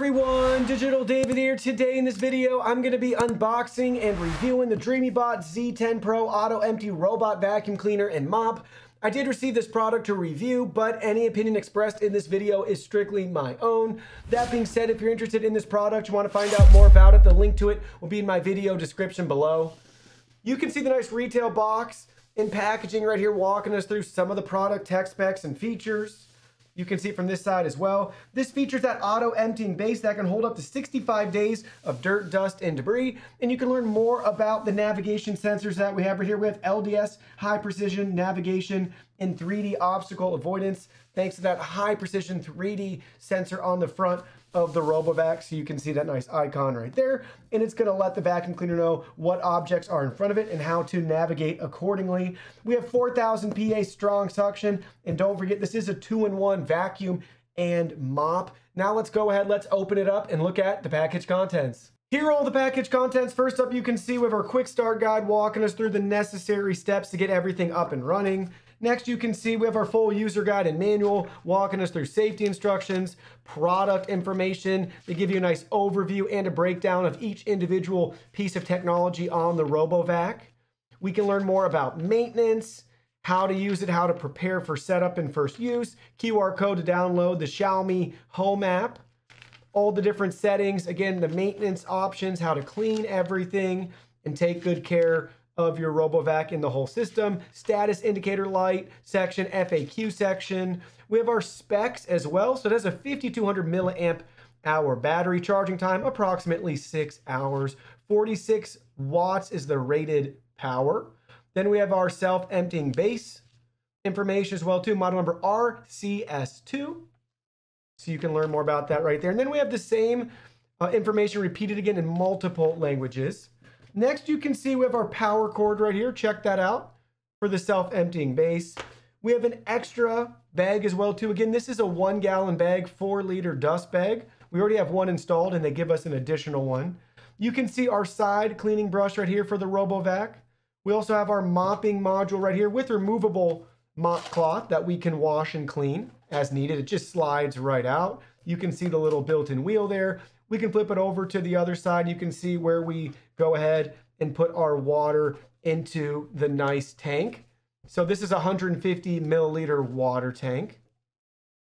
everyone, Digital David here. Today in this video, I'm going to be unboxing and reviewing the Dreame Z10 Pro Auto Empty Robot Vacuum Cleaner and Mop. I did receive this product to review, but any opinion expressed in this video is strictly my own. That being said, if you're interested in this product, you want to find out more about it, the link to it will be in my video description below. You can see the nice retail box and packaging right here walking us through some of the product tech specs and features. You can see it from this side as well. This features that auto emptying base that can hold up to 65 days of dirt, dust, and debris. And you can learn more about the navigation sensors that we have right here. We have LDS, high precision navigation, and 3D obstacle avoidance, thanks to that high precision 3D sensor on the front of the RoboVac. So you can see that nice icon right there. And it's gonna let the vacuum cleaner know what objects are in front of it and how to navigate accordingly. We have 4,000 PA strong suction. And don't forget, this is a 2-in-1 vacuum and mop. Now let's go ahead, let's open it up and look at the package contents. Here are all the package contents. First up, you can see we have our quick start guide walking us through the necessary steps to get everything up and running. Next, you can see we have our full user guide and manual walking us through safety instructions, product information. They give you a nice overview and a breakdown of each individual piece of technology on the RoboVac. We can learn more about maintenance, how to use it, how to prepare for setup and first use, QR code to download the Xiaomi Home app, all the different settings, again, the maintenance options, how to clean everything and take good care of your RoboVac in the whole system, status indicator light section, FAQ section. We have our specs as well. So it has a 5,200 milliamp hour battery charging time, approximately 6 hours. 46 watts is the rated power. Then we have our self-emptying base information as well too, model number RCS2. So you can learn more about that right there. And then we have the same information repeated again in multiple languages. Next, you can see we have our power cord right here. Check that out for the self-emptying base. We have an extra bag as well too. Again, this is a 1-gallon bag, 4-liter dust bag. We already have one installed and they give us an additional one. You can see our side cleaning brush right here for the RoboVac. We also have our mopping module right here with removable mop cloth that we can wash and clean as needed. It just slides right out. You can see the little built-in wheel there. We can flip it over to the other side. You can see where we go ahead and put our water into the nice tank. So this is a 150 milliliter water tank.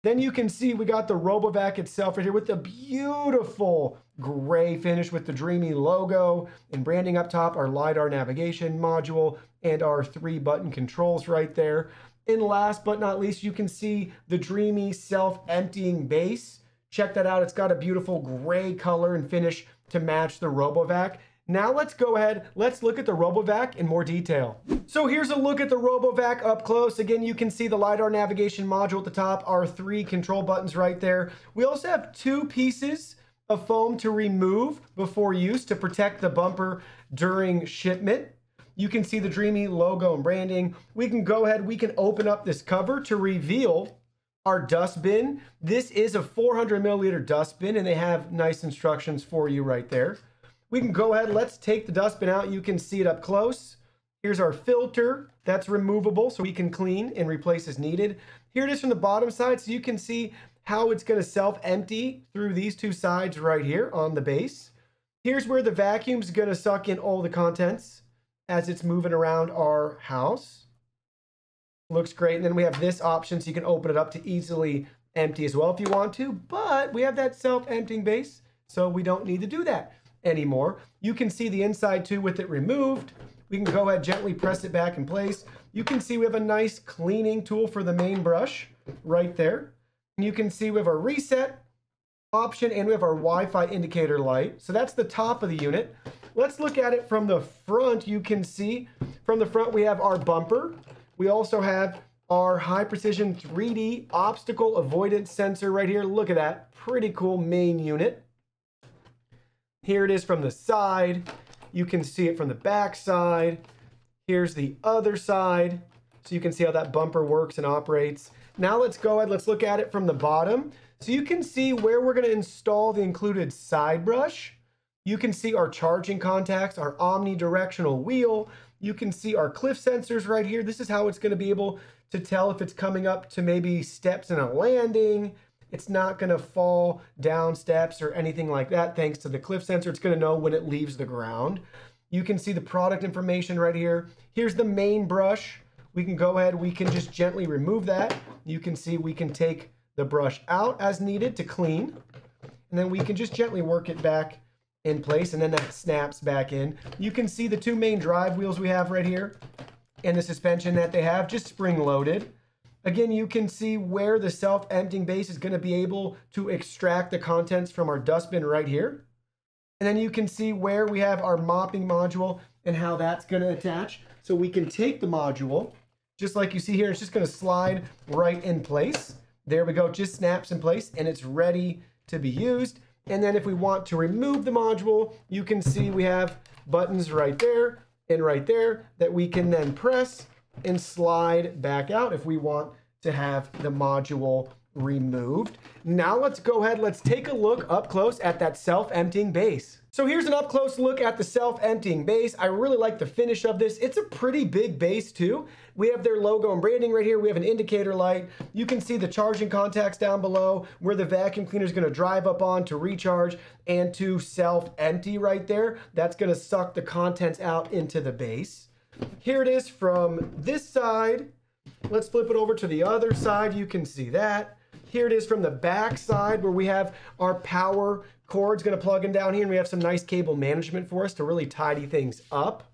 Then you can see we got the RoboVac itself right here with the beautiful gray finish with the Dreame logo and branding up top, our LiDAR navigation module, and our 3-button controls right there. And last but not least, you can see the Dreame self-emptying base. Check that out. It's got a beautiful gray color and finish to match the RoboVac. Now let's go ahead, let's look at the RoboVac in more detail. So here's a look at the RoboVac up close. Again, you can see the LiDAR navigation module at the top, our 3 control buttons right there. We also have 2 pieces of foam to remove before use to protect the bumper during shipment. You can see the Dreame logo and branding. We can go ahead, we can open up this cover to reveal our dust bin. This is a 400 milliliter dust bin and they have nice instructions for you right there. We can go ahead, let's take the dust bin out. You can see it up close. Here's our filter that's removable so we can clean and replace as needed. Here it is from the bottom side so you can see how it's gonna self-empty through these 2 sides right here on the base. Here's where the vacuum's gonna suck in all the contents as it's moving around our house. Looks great. And then we have this option so you can open it up to easily empty as well if you want to, but we have that self-emptying base, so we don't need to do that anymore. You can see the inside too with it removed. We can go ahead, gently press it back in place. You can see we have a nice cleaning tool for the main brush right there. And you can see we have our reset option and we have our Wi-Fi indicator light. So that's the top of the unit. Let's look at it from the front. You can see from the front we have our bumper. We also have our high precision 3D obstacle avoidance sensor right here. Look at that, pretty cool main unit. Here it is from the side. You can see it from the back side. Here's the other side. So you can see how that bumper works and operates. Now let's go ahead, let's look at it from the bottom. So you can see where we're gonna install the included side brush. You can see our charging contacts, our omnidirectional wheel. You can see our cliff sensors right here. This is how it's going to be able to tell if it's coming up to maybe steps in a landing, It's not gonna fall down steps or anything like that thanks to the cliff sensor. It's gonna know when it leaves the ground. You can see the product information right here. Here's the main brush. We can go ahead, we can just gently remove that. You can see we can take the brush out as needed to clean. And then we can just gently work it back in place, and then that snaps back in. You can see the two main drive wheels we have right here and the suspension that they have, just spring loaded. Again, you can see where the self-emptying base is gonna be able to extract the contents from our dustbin right here. And then you can see where we have our mopping module and how that's gonna attach. So we can take the module, just like you see here, it's just gonna slide right in place. There we go, it just snaps in place and it's ready to be used. And then if we want to remove the module, you can see we have buttons right there and right there that we can then press and slide back out if we want to have the module removed. Now let's go ahead, let's take a look up close at that self-emptying base. So here's an up close look at the self-emptying base. I really like the finish of this. It's a pretty big base too. We have their logo and branding right here. We have an indicator light. You can see the charging contacts down below where the vacuum cleaner is going to drive up on to recharge and to self-empty right there. That's going to suck the contents out into the base. Here it is from this side. Let's flip it over to the other side. You can see that. Here it is from the back side where we have our power cord's going to plug in down here, and we have some nice cable management for us to really tidy things up.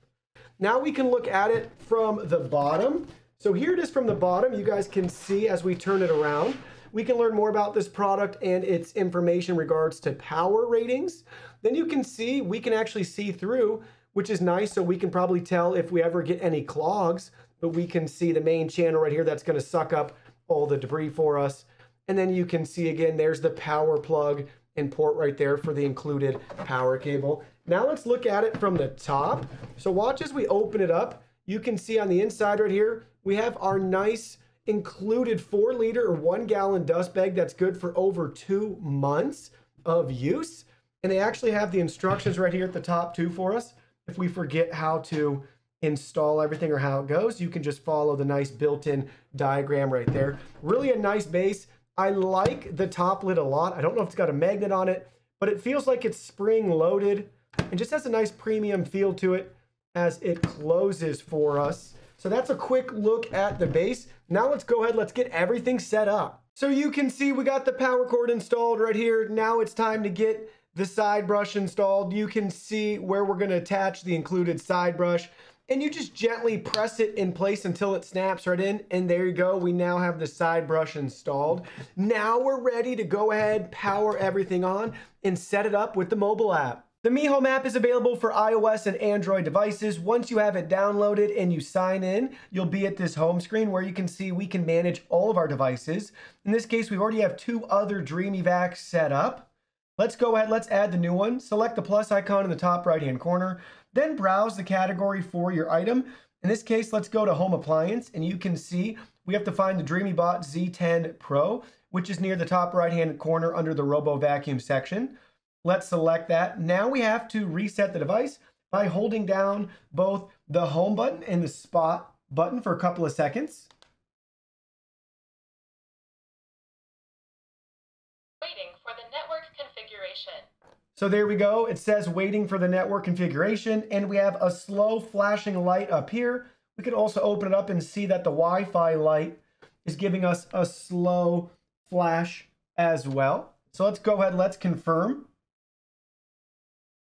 Now we can look at it from the bottom. So here it is from the bottom. You guys can see as we turn it around. We can learn more about this product and its information in regards to power ratings. Then you can see, we can actually see through, which is nice, so we can probably tell if we ever get any clogs, but we can see the main channel right here that's going to suck up all the debris for us. And then you can see again, there's the power plug and port right there for the included power cable. Now let's look at it from the top. So watch as we open it up. You can see on the inside right here, we have our nice included 4-liter or 1-gallon dust bag that's good for over 2 months of use. And they actually have the instructions right here at the top too for us. If we forget how to install everything or how it goes, you can just follow the nice built-in diagram right there. Really a nice base. I like the top lid a lot. I don't know if it's got a magnet on it, but it feels like it's spring loaded and just has a nice premium feel to it as it closes for us. So that's a quick look at the base. Now let's go ahead, let's get everything set up. So you can see we got the power cord installed right here. Now it's time to get the side brush installed. You can see where we're going to attach the included side brush, and you just gently press it in place until it snaps right in, and there you go. We now have the side brush installed. Now we're ready to go ahead, power everything on, and set it up with the mobile app. The Mi Home app is available for iOS and Android devices. Once you have it downloaded and you sign in, you'll be at this home screen where you can see we can manage all of our devices. In this case, we already have 2 other Dreame vacs set up. Let's go ahead, let's add the new one. Select the plus icon in the top right-hand corner, then browse the category for your item. In this case, let's go to Home Appliance, and you can see we have to find the Dreame Z10 Pro, which is near the top right-hand corner under the Robo Vacuum section. Let's select that. Now we have to reset the device by holding down both the Home button and the Spot button for a couple of seconds. Waiting for the network configuration. So there we go. It says waiting for the network configuration, and we have a slow flashing light up here. We could also open it up and see that the Wi-Fi light is giving us a slow flash as well. So let's go ahead, let's confirm.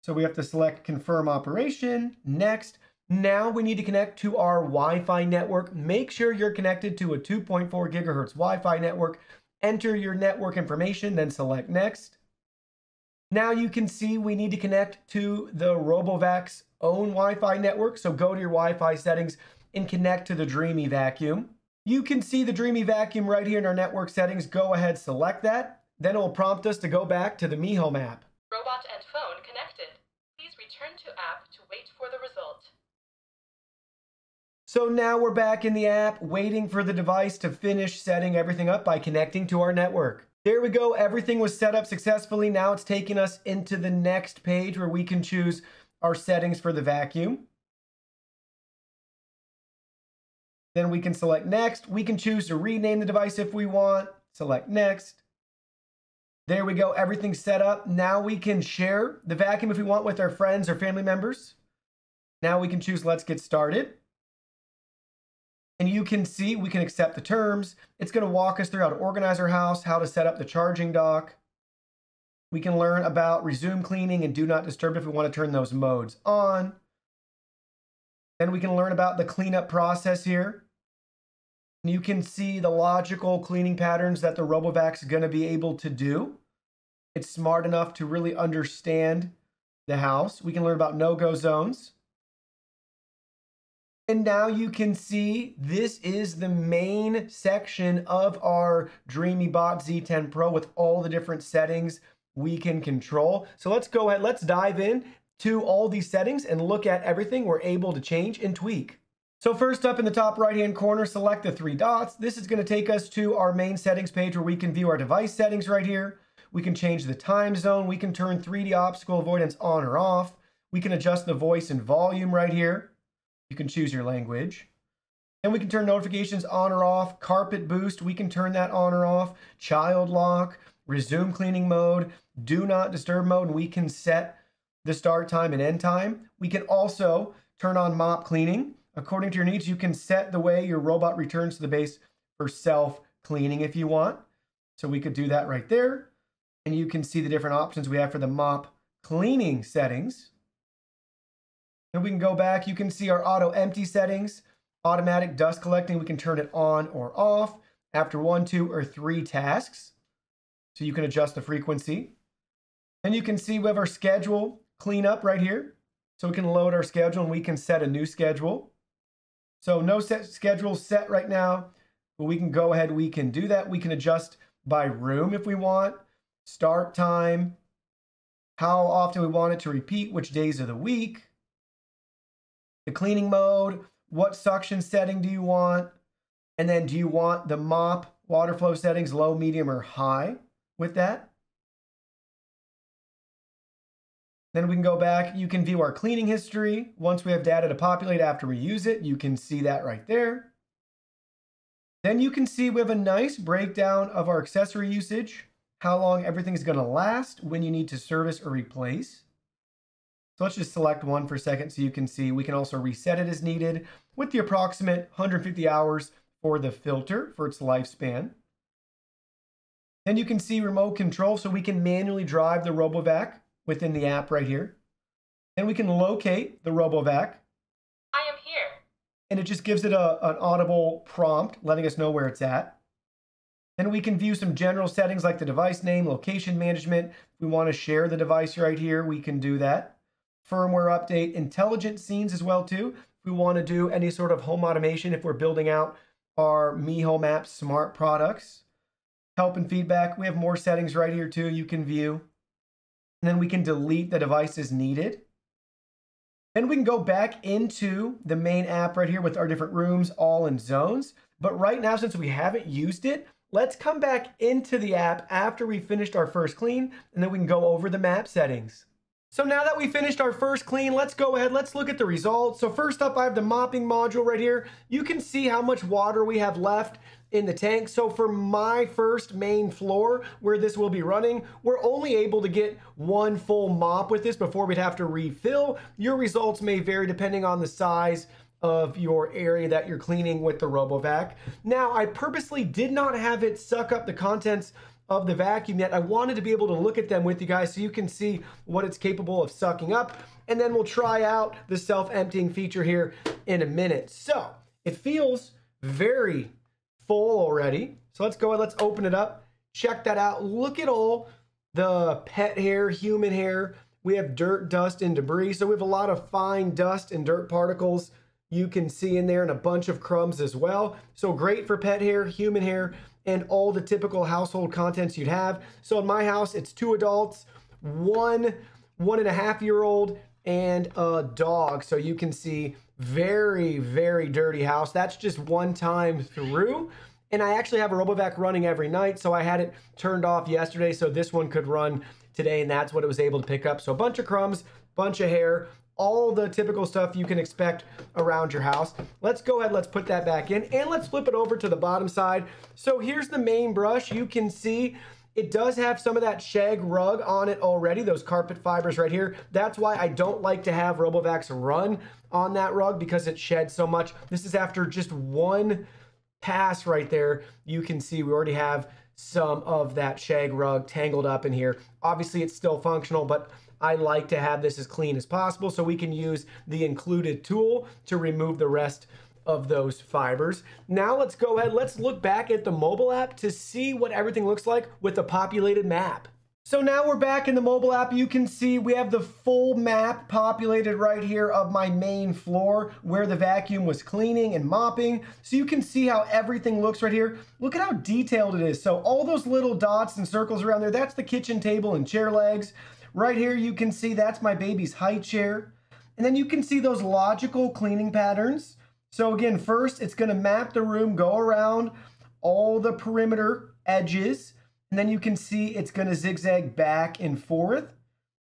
So we have to select confirm operation, next. Now we need to connect to our Wi-Fi network. Make sure you're connected to a 2.4 gigahertz Wi-Fi network. Enter your network information, then select next. Now you can see we need to connect to the RoboVac's own Wi-Fi network. So go to your Wi-Fi settings and connect to the Dreame vacuum. You can see the Dreame vacuum right here in our network settings. Go ahead, select that. Then it will prompt us to go back to the Mi Home app. Robot and phone connected. Please return to app to wait for the result. So now we're back in the app, waiting for the device to finish setting everything up by connecting to our network. There we go. Everything was set up successfully. Now it's taking us into the next page where we can choose our settings for the vacuum. Then we can select next. We can choose to rename the device if we want. Select next. There we go, everything's set up. Now we can share the vacuum if we want with our friends or family members. Now we can choose let's get started. And you can see we can accept the terms. It's going to walk us through how to organize our house, how to set up the charging dock. We can learn about resume cleaning and do not disturb if we want to turn those modes on. Then we can learn about the cleanup process here. You can see the logical cleaning patterns that the RoboVac is going to be able to do. It's smart enough to really understand the house. We can learn about no-go zones. And now you can see this is the main section of our Dreame Bot Z10 Pro with all the different settings we can control. So let's go ahead, let's dive in to all these settings and look at everything we're able to change and tweak. So first up in the top right-hand corner, select the three dots. This is going to take us to our main settings page where we can view our device settings right here. We can change the time zone. We can turn 3D obstacle avoidance on or off. We can adjust the voice and volume right here. You can choose your language. Then we can turn notifications on or off. Carpet boost, we can turn that on or off. Child lock, resume cleaning mode, do not disturb mode, and we can set the start time and end time. We can also turn on mop cleaning. According to your needs, you can set the way your robot returns to the base for self-cleaning if you want. So we could do that right there. And you can see the different options we have for the mop cleaning settings. And we can go back, you can see our auto empty settings. Automatic dust collecting, we can turn it on or off after 1, 2, or 3 tasks. So you can adjust the frequency. Then you can see we have our schedule cleanup right here. So we can load our schedule and we can set a new schedule. So no set schedule set right now, but we can go ahead, we can do that. We can adjust by room if we want, start time, how often we want it to repeat, which days of the week, the cleaning mode, what suction setting do you want, and then do you want the mop water flow settings low, medium, or high with that? Then we can go back, you can view our cleaning history. Once we have data to populate after we use it, you can see that right there. Then you can see we have a nice breakdown of our accessory usage, how long everything's gonna last, when you need to service or replace. So let's just select one for a second so you can see. We can also reset it as needed with the approximate 150 hours for the filter for its lifespan. Then you can see remote control, so we can manually drive the RoboVac within the app right here. Then we can locate the RoboVac. I am here. And it just gives it an audible prompt letting us know where it's at. Then we can view some general settings like the device name, location management. If we want to share the device right here, we can do that. Firmware update, intelligent scenes as well too. If we want to do any sort of home automation, if we're building out our Mi Home app smart products. Help and feedback, we have more settings right here too you can view. And then we can delete the devices needed. Then we can go back into the main app right here with our different rooms, all in zones. But right now, since we haven't used it, let's come back into the app after we finished our first clean, and then we can go over the map settings. So now that we finished our first clean, let's go ahead, let's look at the results. So first up, I have the mopping module right here. You can see how much water we have left in the tank. So for my first main floor where this will be running, we're only able to get one full mop with this before we'd have to refill. Your results may vary depending on the size of your area that you're cleaning with the RoboVac. Now, I purposely did not have it suck up the contents of the vacuum yet. I wanted to be able to look at them with you guys so you can see what it's capable of sucking up. And then we'll try out the self-emptying feature here in a minute. So it feels very full already. So let's go ahead, let's open it up. Check that out. Look at all the pet hair, human hair. We have dirt, dust, and debris. So we have a lot of fine dust and dirt particles you can see in there, and a bunch of crumbs as well. So great for pet hair, human hair, and all the typical household contents you'd have. So in my house, it's 2 adults, 1.5-year-old, and a dog. So you can see very, very dirty house. That's just one time through. And I actually have a RoboVac running every night. So I had it turned off yesterday so this one could run today, and that's what it was able to pick up. So a bunch of crumbs, bunch of hair, all the typical stuff you can expect around your house. Let's go ahead, let's put that back in, and let's flip it over to the bottom side. So here's the main brush. You can see It does have some of that Shag Rug on it already, those carpet fibers right here. That's why I don't like to have RoboVacs run on that rug, because it sheds so much. This is after just one pass right there. You can see we already have some of that Shag Rug tangled up in here. Obviously, it's still functional, but I like to have this as clean as possible so we can use the included tool to remove the rest of those fibers. Now let's go ahead, let's look back at the mobile app to see what everything looks like with the populated map. So now we're back in the mobile app. You can see we have the full map populated right here of my main floor where the vacuum was cleaning and mopping. So you can see how everything looks right here. Look at how detailed it is. So all those little dots and circles around there, that's the kitchen table and chair legs. Right here you can see that's my baby's high chair. And then you can see those logical cleaning patterns. So again, first it's gonna map the room, go around all the perimeter edges, and then you can see it's gonna zigzag back and forth.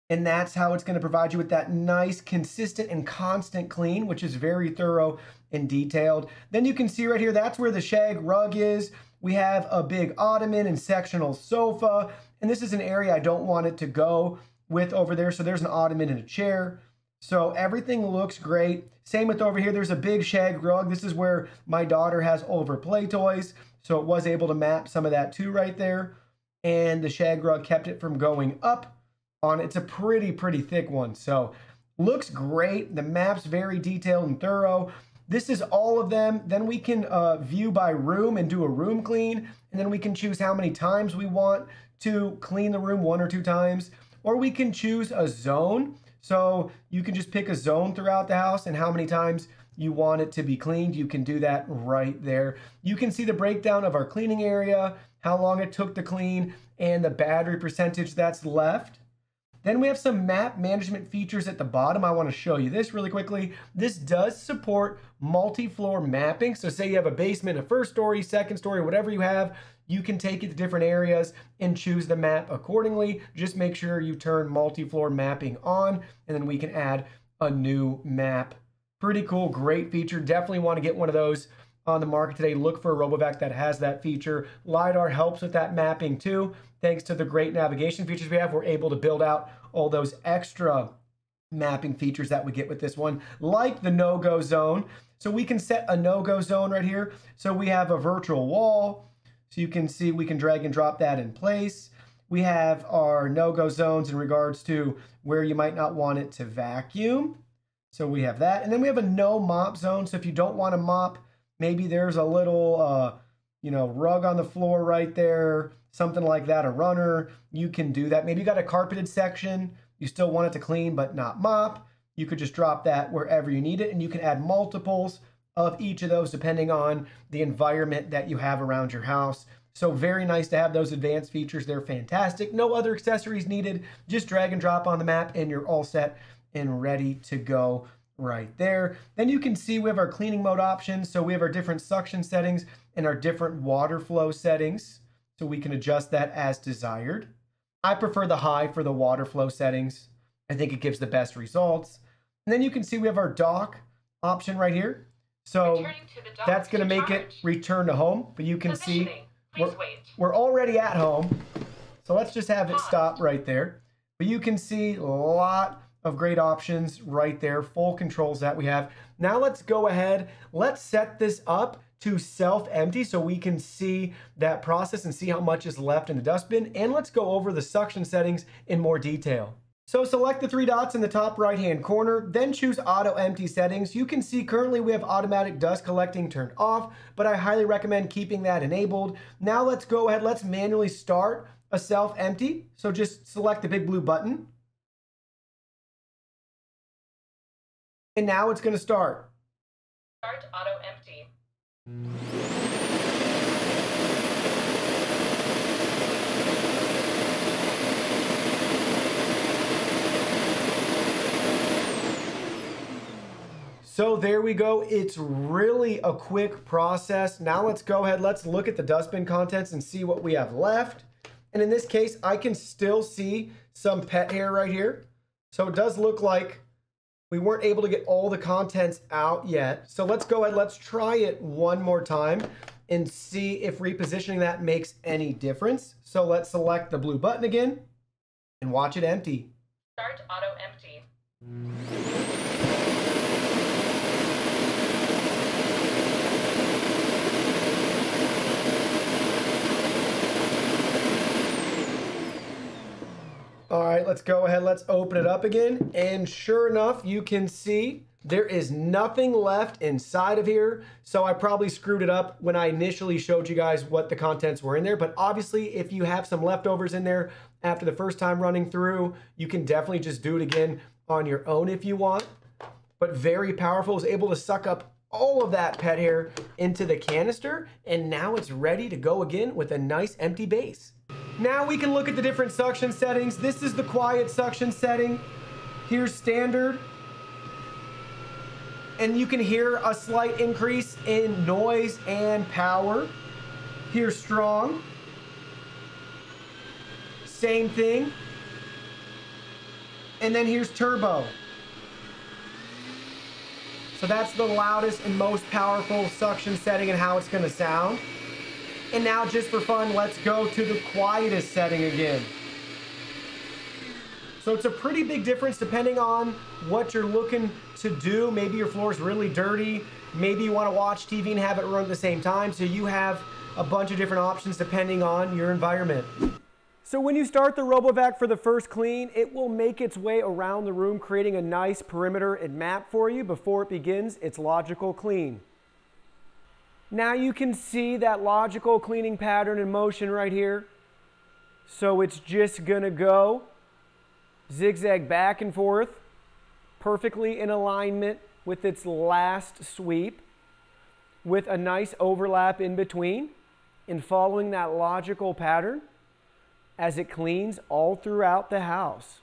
And that's how it's gonna provide you with that nice, consistent and constant clean, which is very thorough and detailed. Then you can see right here, that's where the Shag Rug is. We have a big ottoman and sectional sofa. And this is an area I don't want it to go with over there. So there's an ottoman and a chair. So everything looks great. Same with over here, there's a big Shag Rug. This is where my daughter has all of her play toys. So it was able to map some of that too right there. And the Shag Rug kept it from going up on it. It's a pretty thick one. So looks great. The map's very detailed and thorough. This is all of them. Then we can view by room and do a room clean. And then we can choose how many times we want to clean the room, 1 or 2 times. Or we can choose a zone. So you can just pick a zone throughout the house and how many times you want it to be cleaned. You can do that right there. You can see the breakdown of our cleaning area, how long it took to clean, and the battery percentage that's left. Then we have some map management features at the bottom. I want to show you this really quickly. This does support multi-floor mapping. So say you have a basement, a first story, second story, whatever you have, you can take it to different areas and choose the map accordingly. Just make sure you turn multi-floor mapping on, and then we can add a new map. Pretty cool, great feature. Definitely want to get one of those on the market today. Look for a RoboVac that has that feature. LiDAR helps with that mapping too. Thanks to the great navigation features we have, we're able to build out all those extra mapping features that we get with this one, like the no-go zone. So we can set a no-go zone right here. So we have a virtual wall. So you can see we can drag and drop that in place. We have our no-go zones in regards to where you might not want it to vacuum. So we have that. And then we have a no mop zone. So if you don't want to mop, maybe there's a little, rug on the floor right there, something like that, a runner, you can do that. Maybe you got a carpeted section, you still want it to clean but not mop. You could just drop that wherever you need it, and you can add multiples of each of those depending on the environment that you have around your house. So very nice to have those advanced features. They're fantastic. No other accessories needed. Just drag and drop on the map and you're all set and ready to go right there. Then you can see we have our cleaning mode options. So we have our different suction settings and our different water flow settings. So we can adjust that as desired. I prefer the high for the water flow settings. I think it gives the best results. And then you can see we have our dock option right here. So that's going to make it return to home, but you can see we're already at home. So let's just have it stop right there. But you can see a lot of great options right there, full controls that we have. Now let's go ahead, let's set this up to self-empty so we can see that process and see how much is left in the dustbin. And let's go over the suction settings in more detail. So select the 3 dots in the top right-hand corner, then choose Auto Empty Settings. You can see currently we have automatic dust collecting turned off, but I highly recommend keeping that enabled. Now let's go ahead, let's manually start a self-empty. So just select the big blue button. And now it's going to start. Start Auto Empty. So there we go. It's really a quick process. Now let's go ahead. Let's look at the dustbin contents and see what we have left. And in this case, I can still see some pet hair right here. So it does look like we weren't able to get all the contents out yet. So let's go ahead. Let's try it one more time and see if repositioning that makes any difference. So let's select the blue button again and watch it empty. Start auto empty. All right, let's go ahead, let's open it up again. And sure enough, you can see there is nothing left inside of here. So I probably screwed it up when I initially showed you guys what the contents were in there. But obviously, if you have some leftovers in there after the first time running through, you can definitely just do it again on your own if you want. But very powerful, is able to suck up all of that pet hair into the canister. And now it's ready to go again with a nice empty base. Now we can look at the different suction settings. This is the quiet suction setting. Here's standard. And you can hear a slight increase in noise and power. Here's strong. Same thing. And then here's turbo. So that's the loudest and most powerful suction setting and how it's going to sound. And now just for fun, let's go to the quietest setting again. So it's a pretty big difference depending on what you're looking to do. Maybe your floor is really dirty. Maybe you want to watch TV and have it run at the same time. So you have a bunch of different options depending on your environment. So when you start the RoboVac for the first clean, it will make its way around the room, creating a nice perimeter and map for you before it begins its logical clean. Now you can see that logical cleaning pattern in motion right here. So it's just gonna go zigzag back and forth, perfectly in alignment with its last sweep, with a nice overlap in between, and following that logical pattern as it cleans all throughout the house.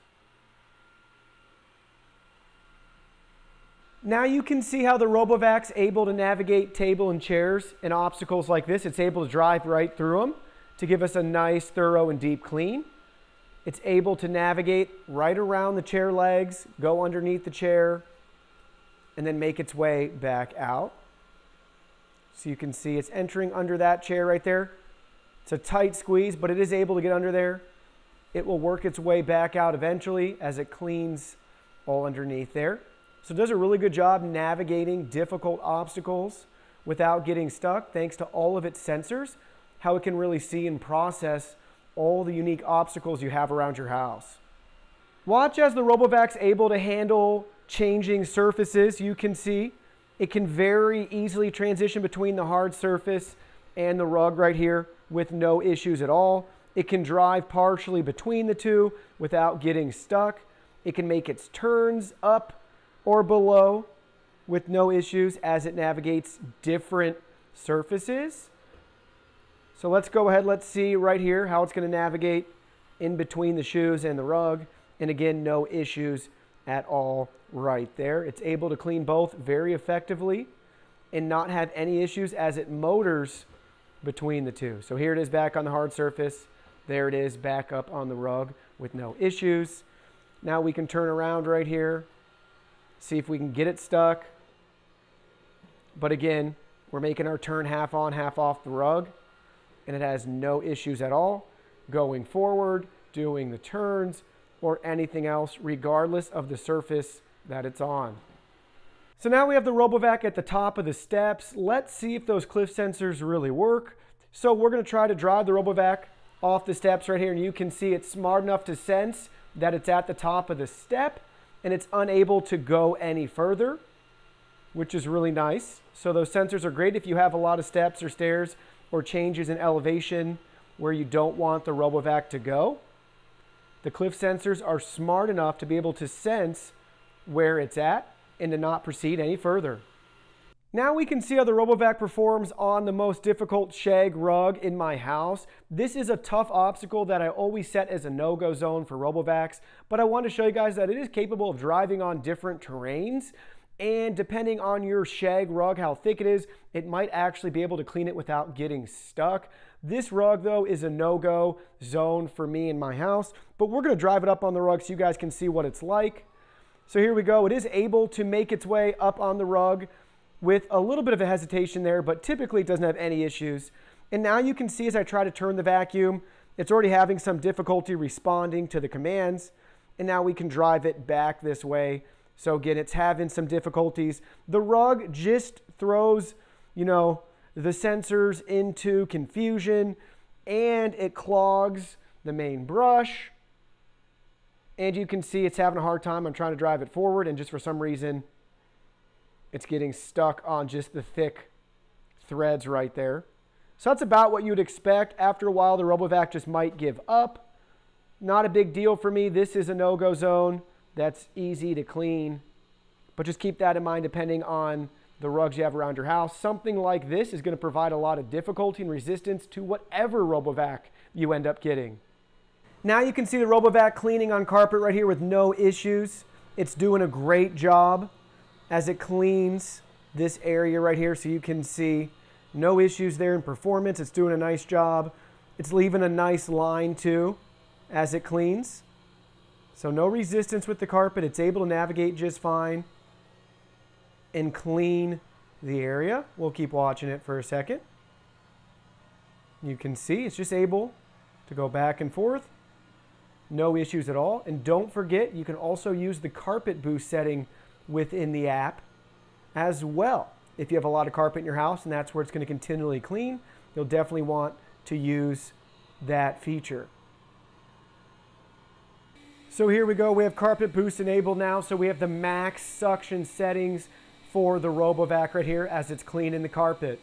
Now you can see how the RoboVac's able to navigate table and chairs and obstacles like this. It's able to drive right through them to give us a nice, thorough, and deep clean. It's able to navigate right around the chair legs, go underneath the chair, and then make its way back out. So you can see it's entering under that chair right there. It's a tight squeeze, but it is able to get under there. It will work its way back out eventually as it cleans all underneath there. So it does a really good job navigating difficult obstacles without getting stuck, thanks to all of its sensors, how it can really see and process all the unique obstacles you have around your house. Watch as the RoboVac's able to handle changing surfaces. You can see it can very easily transition between the hard surface and the rug right here with no issues at all. It can drive partially between the two without getting stuck. It can make its turns up or below with no issues as it navigates different surfaces. So let's go ahead, let's see right here how it's going to navigate in between the shoes and the rug. And again, no issues at all right there. It's able to clean both very effectively and not have any issues as it motors between the two. So here it is back on the hard surface. There it is back up on the rug with no issues. Now we can turn around right here, see if we can get it stuck. But again, we're making our turn half on, half off the rug, and it has no issues at all going forward, doing the turns, or anything else, regardless of the surface that it's on. So now we have the RoboVac at the top of the steps. Let's see if those cliff sensors really work. So we're going to try to drive the RoboVac off the steps right here, and you can see it's smart enough to sense that it's at the top of the step, and it's unable to go any further, which is really nice. So those sensors are great if you have a lot of steps or stairs or changes in elevation where you don't want the RoboVac to go. The cliff sensors are smart enough to be able to sense where it's at and to not proceed any further. Now we can see how the RoboVac performs on the most difficult shag rug in my house. This is a tough obstacle that I always set as a no-go zone for RoboVacs, but I want to show you guys that it is capable of driving on different terrains, and depending on your shag rug, how thick it is, it might actually be able to clean it without getting stuck. This rug though is a no-go zone for me in my house, but we're going to drive it up on the rug so you guys can see what it's like. So here we go. It is able to make its way up on the rug with a little bit of a hesitation there, but typically it doesn't have any issues. And now you can see as I try to turn the vacuum, it's already having some difficulty responding to the commands. And now we can drive it back this way. So again, it's having some difficulties. The rug just throws, you know, the sensors into confusion, and it clogs the main brush. And you can see it's having a hard time. I'm trying to drive it forward, and just for some reason, it's getting stuck on just the thick threads right there. So that's about what you'd expect. After a while, the RoboVac just might give up. Not a big deal for me. This is a no-go zone. That's easy to clean. But just keep that in mind depending on the rugs you have around your house. Something like this is going to provide a lot of difficulty and resistance to whatever RoboVac you end up getting. Now you can see the RoboVac cleaning on carpet right here with no issues. It's doing a great job as it cleans this area right here. So you can see no issues there in performance. It's doing a nice job. It's leaving a nice line too as it cleans. So no resistance with the carpet. It's able to navigate just fine and clean the area. We'll keep watching it for a second. You can see it's just able to go back and forth. No issues at all. And don't forget, you can also use the carpet boost setting within the app as well. If you have a lot of carpet in your house and that's where it's going to continually clean, you'll definitely want to use that feature. So here we go. We have carpet boost enabled now. So we have the max suction settings for the RoboVac right here as it's cleaning the carpet.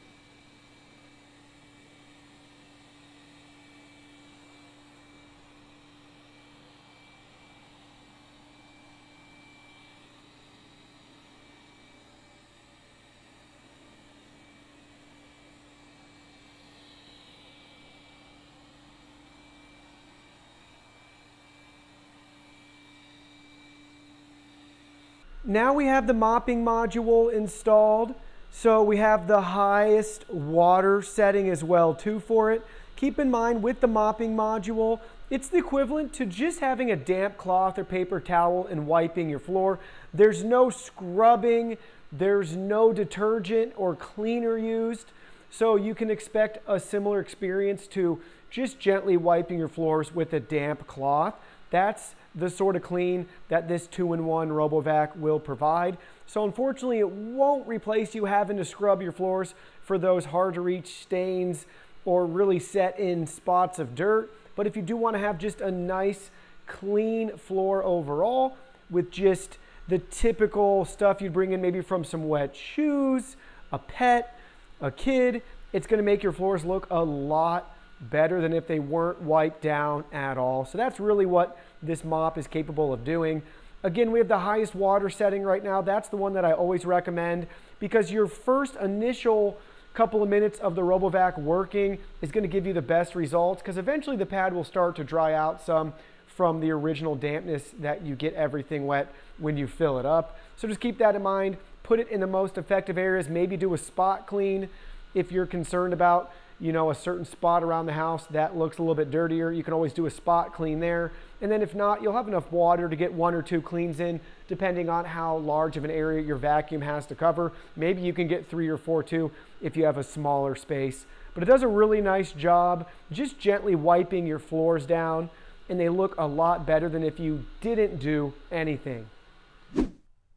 Now we have the mopping module installed. So we have the highest water setting as well too for it. Keep in mind with the mopping module, it's the equivalent to just having a damp cloth or paper towel and wiping your floor. There's no scrubbing, there's no detergent or cleaner used. So you can expect a similar experience to just gently wiping your floors with a damp cloth. That's the sort of clean that this 2-in-1 RoboVac will provide. So unfortunately, it won't replace you having to scrub your floors for those hard to reach stains or really set in spots of dirt. But if you do want to have just a nice clean floor overall with just the typical stuff you'd bring in maybe from some wet shoes, a pet, a kid, it's going to make your floors look a lot better than if they weren't wiped down at all. So that's really what this mop is capable of doing. Again, we have the highest water setting right now. That's the one that I always recommend because your first initial couple of minutes of the RoboVac working is going to give you the best results because eventually the pad will start to dry out some from the original dampness that you get everything wet when you fill it up. So just keep that in mind. Put it in the most effective areas. Maybe do a spot clean if you're concerned about, you know, a certain spot around the house that looks a little bit dirtier. You can always do a spot clean there. And then if not, you'll have enough water to get 1 or 2 cleans in, depending on how large of an area your vacuum has to cover. Maybe you can get 3 or 4 too if you have a smaller space. But it does a really nice job just gently wiping your floors down, and they look a lot better than if you didn't do anything.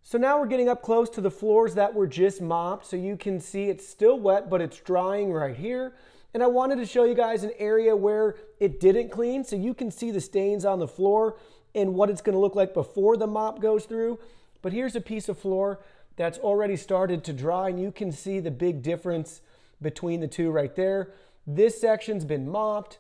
So now we're getting up close to the floors that were just mopped. So you can see it's still wet, but it's drying right here. And I wanted to show you guys an area where it didn't clean so you can see the stains on the floor and what it's going to look like before the mop goes through. But here's a piece of floor that's already started to dry, and you can see the big difference between the two right there. This section's been mopped.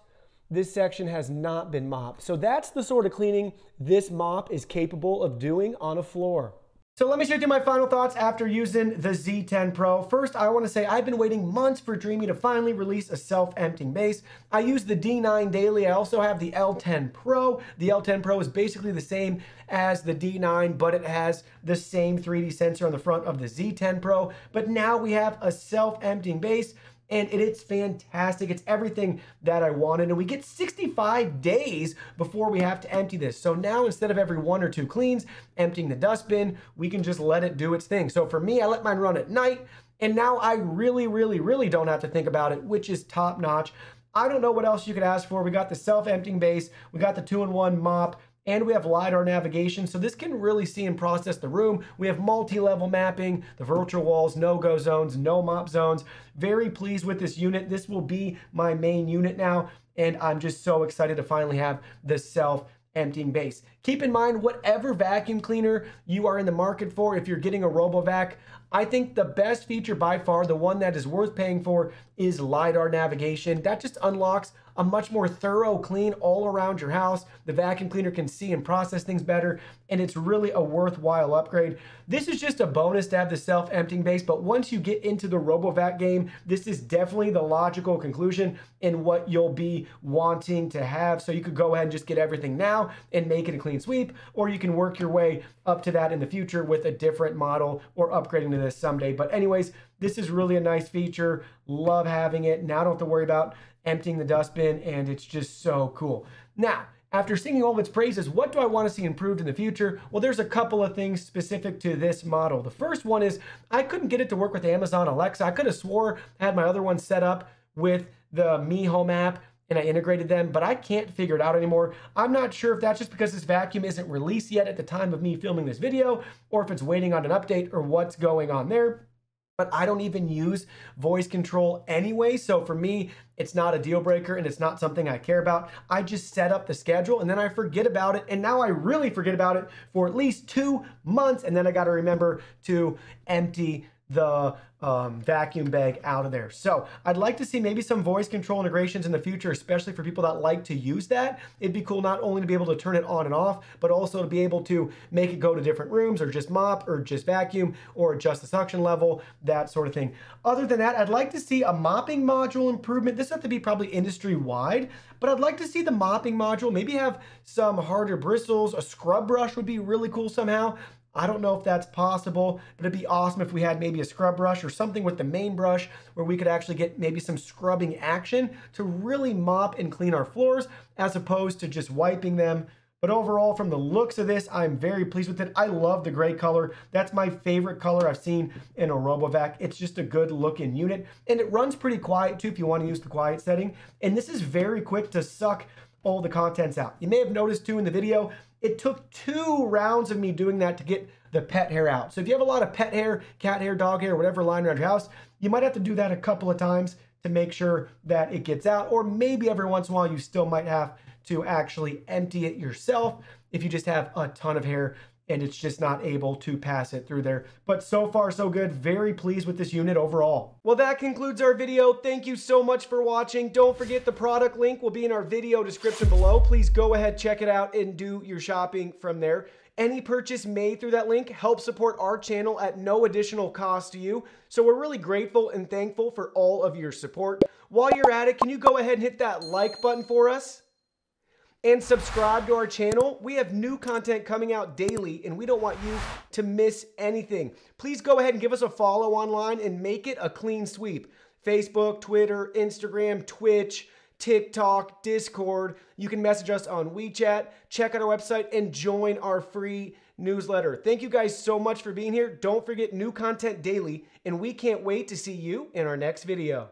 This section has not been mopped. So that's the sort of cleaning this mop is capable of doing on a floor. So let me share with you my final thoughts after using the Z10 Pro. First, I want to say I've been waiting months for Dreame to finally release a self-emptying base. I use the D9 daily. I also have the L10 Pro. The L10 Pro is basically the same as the D9, but it has the same 3D sensor on the front of the Z10 Pro. But now we have a self-emptying base, and it's fantastic. It's everything that I wanted. And we get 65 days before we have to empty this. So now instead of every 1 or 2 cleans, emptying the dustbin, we can just let it do its thing. So for me, I let mine run at night. And now I really don't have to think about it, which is top notch. I don't know what else you could ask for. We got the self-emptying base, we got the 2-in-1 mop, and we have LiDAR navigation, so this can really see and process the room. We have multi-level mapping, the virtual walls, no-go zones, no mop zones. Very pleased with this unit. This will be my main unit now, and I'm just so excited to finally have the self-emptying base. Keep in mind, whatever vacuum cleaner you are in the market for, if you're getting a RoboVac, I think the best feature by far, the one that is worth paying for, is LiDAR navigation. That just unlocks a much more thorough clean all around your house. The vacuum cleaner can see and process things better, and it's really a worthwhile upgrade. This is just a bonus to have the self-emptying base, but once you get into the RoboVac game, this is definitely the logical conclusion in what you'll be wanting to have. So you could go ahead and just get everything now and make it a clean sweep, or you can work your way up to that in the future with a different model or upgrading to this someday. But anyways, this is really a nice feature. Love having it. Now I don't have to worry about emptying the dustbin, and it's just so cool. Now, after singing all of its praises, what do I want to see improved in the future? Well, there's a couple of things specific to this model. The first one is I couldn't get it to work with Amazon Alexa. I could have swore I had my other one set up with the Mi Home app and I integrated them, but I can't figure it out anymore. I'm not sure if that's just because this vacuum isn't released yet at the time of me filming this video, or if it's waiting on an update, or what's going on there. But I don't even use voice control anyway, so for me, it's not a deal breaker and it's not something I care about. I just set up the schedule and then I forget about it, and now I really forget about it for at least 2 months, and then I gotta remember to empty the vacuum bag out of there. So I'd like to see maybe some voice control integrations in the future, especially for people that like to use that. It'd be cool not only to be able to turn it on and off, but also to be able to make it go to different rooms, or just mop, or just vacuum, or adjust the suction level, that sort of thing. Other than that, I'd like to see a mopping module improvement. This has to be probably industry-wide, but I'd like to see the mopping module maybe have some harder bristles. A scrub brush would be really cool somehow. I don't know if that's possible, but it'd be awesome if we had maybe a scrub brush or something with the main brush where we could actually get maybe some scrubbing action to really mop and clean our floors as opposed to just wiping them. But overall, from the looks of this, I'm very pleased with it. I love the gray color. That's my favorite color I've seen in a RoboVac. It's just a good looking unit, and it runs pretty quiet too if you want to use the quiet setting. And this is very quick to suck all the contents out. You may have noticed too in the video, it took 2 rounds of me doing that to get the pet hair out. So if you have a lot of pet hair, cat hair, dog hair, whatever lying around your house, you might have to do that a couple of times to make sure that it gets out. Or maybe every once in a while you still might have to actually empty it yourself if you just have a ton of hair and it's just not able to pass it through there. But so far, so good. Very pleased with this unit overall. Well, that concludes our video. Thank you so much for watching. Don't forget the product link will be in our video description below. Please go ahead, check it out, and do your shopping from there. Any purchase made through that link helps support our channel at no additional cost to you. So we're really grateful and thankful for all of your support. While you're at it, can you go ahead and hit that like button for us? And subscribe to our channel. We have new content coming out daily, and we don't want you to miss anything. Please go ahead and give us a follow online and make it a clean sweep. Facebook, Twitter, Instagram, Twitch, TikTok, Discord. You can message us on WeChat, check out our website, and join our free newsletter. Thank you guys so much for being here. Don't forget, new content daily, and we can't wait to see you in our next video.